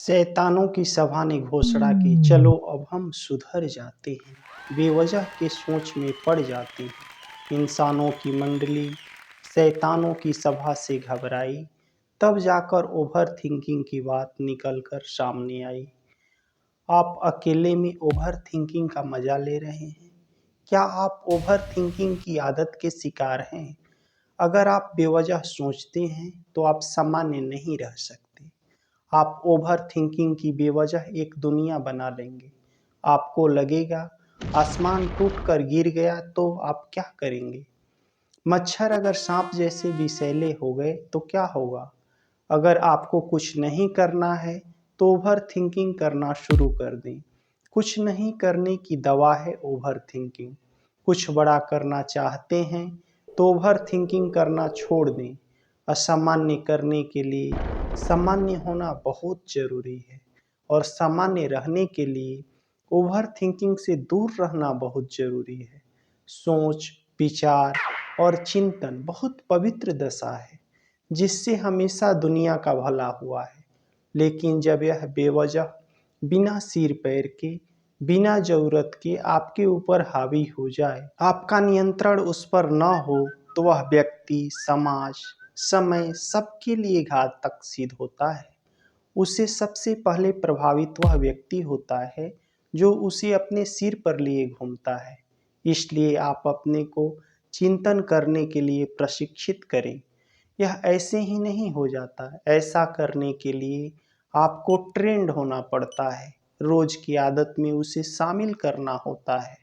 शैतानों की सभा ने घोषणा की, चलो अब हम सुधर जाते हैं। बेवजह के सोच में पड़ जाते हैं। इंसानों की मंडली शैतानों की सभा से घबराई, तब जाकर ओवर थिंकिंग की बात निकल कर सामने आई। आप अकेले में ओवर थिंकिंग का मजा ले रहे हैं? क्या आप ओवर थिंकिंग की आदत के शिकार हैं? अगर आप बेवजह सोचते हैं तो आप सामान्य नहीं रह सकते। आप ओवर थिंकिंग की बेवजह एक दुनिया बना लेंगे। आपको लगेगा आसमान टूट कर गिर गया तो आप क्या करेंगे? मच्छर अगर सांप जैसे विषैले हो गए तो क्या होगा? अगर आपको कुछ नहीं करना है तो ओवर थिंकिंग करना शुरू कर दें। कुछ नहीं करने की दवा है ओवर थिंकिंग। कुछ बड़ा करना चाहते हैं तो ओवर थिंकिंग करना छोड़ दें। असामान्य करने के लिए सामान्य होना बहुत जरूरी है, और सामान्य रहने के लिए ओवर थिंकिंग से दूर रहना बहुत जरूरी है। सोच, विचार और चिंतन बहुत पवित्र दशा है, जिससे हमेशा दुनिया का भला हुआ है। लेकिन जब यह बेवजह, बिना सिर पैर के, बिना जरूरत के आपके ऊपर हावी हो जाए, आपका नियंत्रण उस पर न हो, तो वह व्यक्ति, समाज, समय सबके लिए घातक सिद्ध होता है। उससे सबसे पहले प्रभावित वह व्यक्ति होता है जो उसे अपने सिर पर लिए घूमता है। इसलिए आप अपने को चिंतन करने के लिए प्रशिक्षित करें। यह ऐसे ही नहीं हो जाता। ऐसा करने के लिए आपको ट्रेंड होना पड़ता है। रोज की आदत में उसे शामिल करना होता है।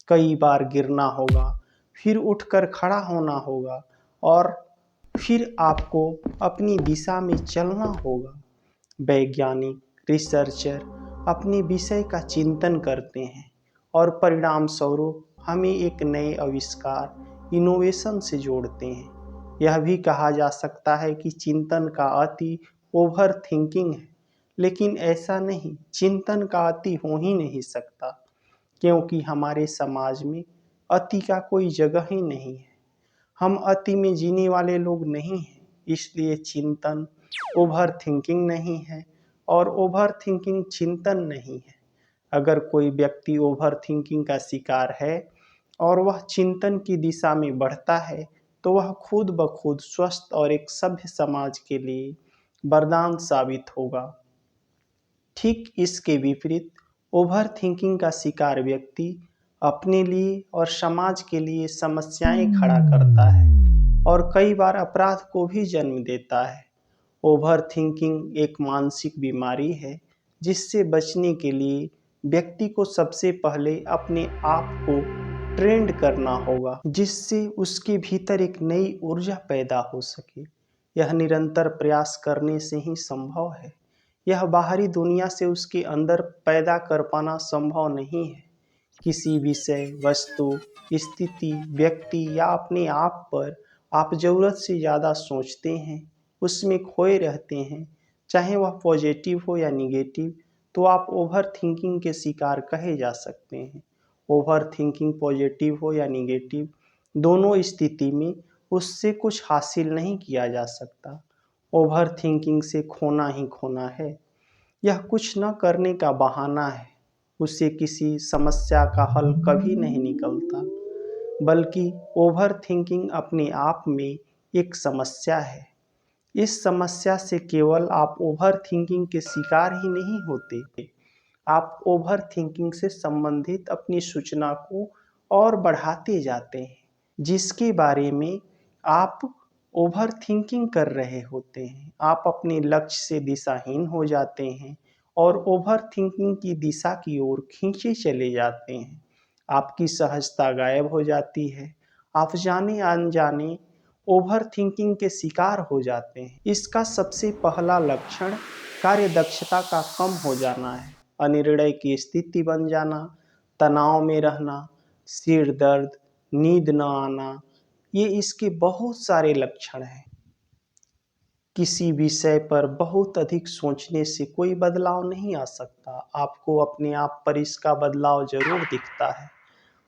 कई बार गिरना होगा, फिर उठकर खड़ा होना होगा, और फिर आपको अपनी दिशा में चलना होगा। वैज्ञानिक, रिसर्चर अपने विषय का चिंतन करते हैं और परिणाम स्वरूप हमें एक नए आविष्कार, इनोवेशन से जोड़ते हैं। यह भी कहा जा सकता है कि चिंतन का अति ओवर थिंकिंग है, लेकिन ऐसा नहीं, चिंतन का अति हो ही नहीं सकता, क्योंकि हमारे समाज में अति का कोई जगह ही नहीं है। हम अति में जीने वाले लोग नहीं हैं। इसलिए चिंतन ओवर थिंकिंग नहीं है, और ओवर थिंकिंग चिंतन नहीं है। अगर कोई व्यक्ति ओवर थिंकिंग का शिकार है और वह चिंतन की दिशा में बढ़ता है, तो वह खुद ब खुद स्वस्थ और एक सभ्य समाज के लिए वरदान साबित होगा। ठीक इसके विपरीत, ओवर थिंकिंग का शिकार व्यक्ति अपने लिए और समाज के लिए समस्याएं खड़ा करता है और कई बार अपराध को भी जन्म देता है। ओवर थिंकिंग एक मानसिक बीमारी है, जिससे बचने के लिए व्यक्ति को सबसे पहले अपने आप को ट्रेंड करना होगा, जिससे उसके भीतर एक नई ऊर्जा पैदा हो सके। यह निरंतर प्रयास करने से ही संभव है। यह बाहरी दुनिया से उसके अंदर पैदा कर पाना संभव नहीं है। किसी विषय, वस्तु, स्थिति, व्यक्ति या अपने आप पर आप जरूरत से ज़्यादा सोचते हैं, उसमें खोए रहते हैं, चाहे वह पॉजिटिव हो या निगेटिव, तो आप ओवर थिंकिंग के शिकार कहे जा सकते हैं। ओवर थिंकिंग पॉजिटिव हो या निगेटिव, दोनों स्थिति में उससे कुछ हासिल नहीं किया जा सकता। ओवर थिंकिंग से खोना ही खोना है। यह कुछ न करने का बहाना है। उससे किसी समस्या का हल कभी नहीं निकलता, बल्कि ओवर थिंकिंग अपने आप में एक समस्या है। इस समस्या से केवल आप ओवर थिंकिंग के शिकार ही नहीं होते, आप ओवर थिंकिंग से संबंधित अपनी सूचना को और बढ़ाते जाते हैं, जिसके बारे में आप ओवर थिंकिंग कर रहे होते हैं। आप अपने लक्ष्य से दिशाहीन हो जाते हैं और ओवर थिंकिंग की दिशा की ओर खींचे चले जाते हैं। आपकी सहजता गायब हो जाती है। आप जाने अनजाने ओवर थिंकिंग के शिकार हो जाते हैं। इसका सबसे पहला लक्षण कार्यदक्षता का कम हो जाना है, अनिर्णय की स्थिति बन जाना, तनाव में रहना, सिर दर्द, नींद न आना, ये इसके बहुत सारे लक्षण हैं। किसी विषय पर बहुत अधिक सोचने से कोई बदलाव नहीं आ सकता। आपको अपने आप पर इसका बदलाव जरूर दिखता है।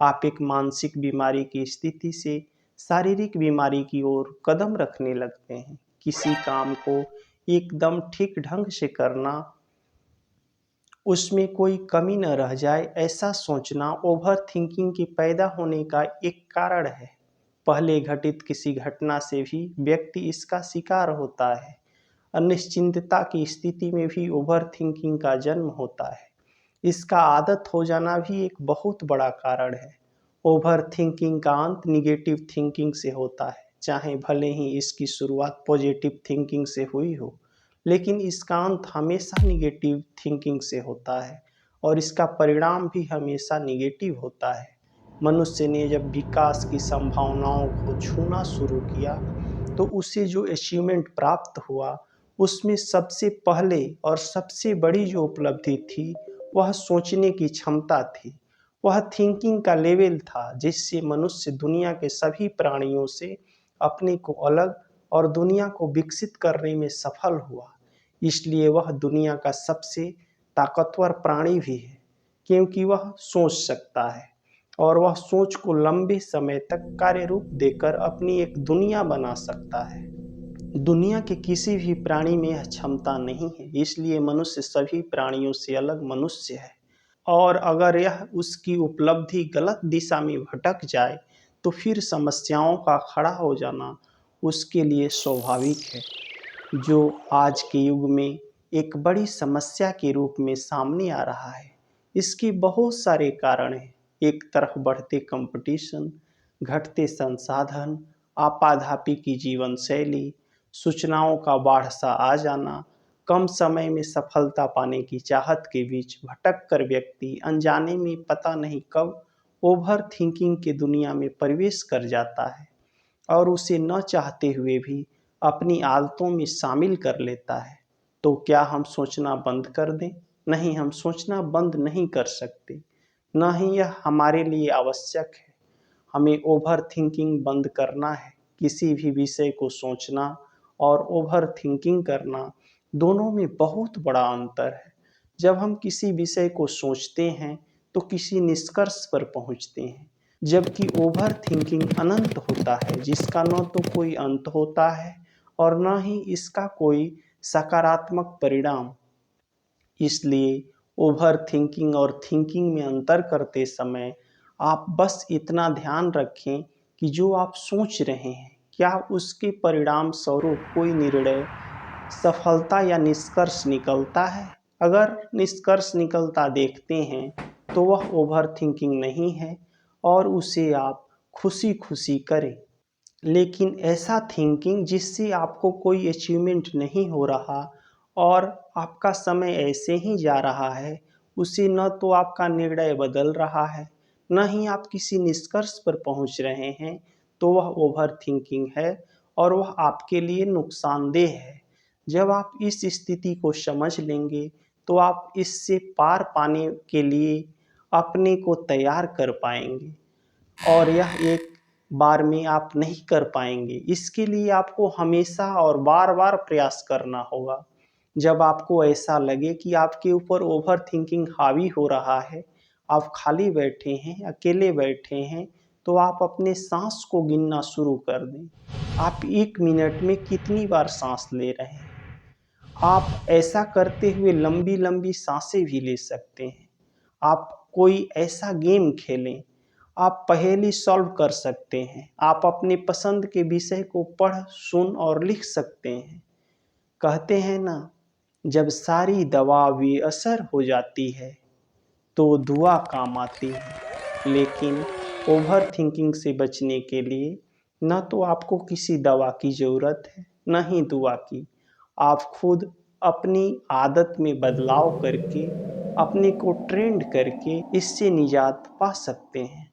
आप एक मानसिक बीमारी की स्थिति से शारीरिक बीमारी की ओर कदम रखने लगते हैं। किसी काम को एकदम ठीक ढंग से करना उसमें कोई कमी न रह जाए, ऐसा सोचना ओवर थिंकिंग के पैदा होने का एक कारण है। पहले घटित किसी घटना से भी व्यक्ति इसका शिकार होता है। अनिश्चितता की स्थिति में भी ओवर थिंकिंग का जन्म होता है। इसका आदत हो जाना भी एक बहुत बड़ा कारण है। ओवर थिंकिंग का अंत निगेटिव थिंकिंग से होता है, चाहे भले ही इसकी शुरुआत पॉजिटिव थिंकिंग से हुई हो, लेकिन इसका अंत हमेशा निगेटिव थिंकिंग से होता है और इसका परिणाम भी हमेशा निगेटिव होता है। मनुष्य ने जब विकास की संभावनाओं को छूना शुरू किया तो उसे जो अचीवमेंट प्राप्त हुआ, उसमें सबसे पहले और सबसे बड़ी जो उपलब्धि थी वह सोचने की क्षमता थी। वह थिंकिंग का लेवल था जिससे मनुष्य दुनिया के सभी प्राणियों से अपने को अलग और दुनिया को विकसित करने में सफल हुआ। इसलिए वह दुनिया का सबसे ताकतवर प्राणी भी है, क्योंकि वह सोच सकता है और वह सोच को लंबे समय तक कार्य रूप देकर अपनी एक दुनिया बना सकता है। दुनिया के किसी भी प्राणी में यह क्षमता नहीं है, इसलिए मनुष्य सभी प्राणियों से अलग मनुष्य है। और अगर यह उसकी उपलब्धि गलत दिशा में भटक जाए तो फिर समस्याओं का खड़ा हो जाना उसके लिए स्वाभाविक है, जो आज के युग में एक बड़ी समस्या के रूप में सामने आ रहा है। इसके बहुत सारे कारण हैं। एक तरफ बढ़ते कंपटीशन, घटते संसाधन, आपाधापी की जीवन शैली, सूचनाओं का बाढ़ सा आ जाना, कम समय में सफलता पाने की चाहत के बीच भटक कर व्यक्ति अनजाने में पता नहीं कब ओवर थिंकिंग की दुनिया में प्रवेश कर जाता है और उसे न चाहते हुए भी अपनी आदतों में शामिल कर लेता है। तो क्या हम सोचना बंद कर दें? नहीं, हम सोचना बंद नहीं कर सकते, न ही यह हमारे लिए आवश्यक है। हमें ओवर थिंकिंग बंद करना है। किसी भी विषय को सोचना और ओवर थिंकिंग करना, दोनों में बहुत बड़ा अंतर है। जब हम किसी विषय को सोचते हैं तो किसी निष्कर्ष पर पहुंचते हैं, जबकि ओवर थिंकिंग अनंत होता है, जिसका न तो कोई अंत होता है और न ही इसका कोई सकारात्मक परिणाम। इसलिए ओवर थिंकिंग और थिंकिंग में अंतर करते समय आप बस इतना ध्यान रखें कि जो आप सोच रहे हैं, क्या उसके परिणाम स्वरूप कोई निर्णय, सफलता या निष्कर्ष निकलता है। अगर निष्कर्ष निकलता देखते हैं तो वह ओवर थिंकिंग नहीं है और उसे आप खुशी खुशी करें। लेकिन ऐसा थिंकिंग जिससे आपको कोई अचीवमेंट नहीं हो रहा और आपका समय ऐसे ही जा रहा है, उसे न तो आपका निर्णय बदल रहा है, न ही आप किसी निष्कर्ष पर पहुंच रहे हैं, तो वह ओवर थिंकिंग है और वह आपके लिए नुकसानदेह है। जब आप इस स्थिति को समझ लेंगे तो आप इससे पार पाने के लिए अपने को तैयार कर पाएंगे और यह एक बार में आप नहीं कर पाएंगे। इसके लिए आपको हमेशा और बार-बार प्रयास करना होगा। जब आपको ऐसा लगे कि आपके ऊपर ओवर थिंकिंग हावी हो रहा है, आप खाली बैठे हैं, अकेले बैठे हैं, तो आप अपने साँस को गिनना शुरू कर दें। आप 1 मिनट में कितनी बार साँस ले रहे हैं? आप ऐसा करते हुए लंबी-लंबी साँसें भी ले सकते हैं। आप कोई ऐसा गेम खेलें, आप पहेली सॉल्व कर सकते हैं, आप अपने पसंद के विषय को पढ़, सुन और लिख सकते हैं। कहते हैं ना, जब सारी दवा बेअसर हो जाती है तो दुआ काम आती है। लेकिन ओवर थिंकिंग से बचने के लिए न तो आपको किसी दवा की ज़रूरत है, न ही दुआ की। आप खुद अपनी आदत में बदलाव करके, अपने को ट्रेंड करके इससे निजात पा सकते हैं।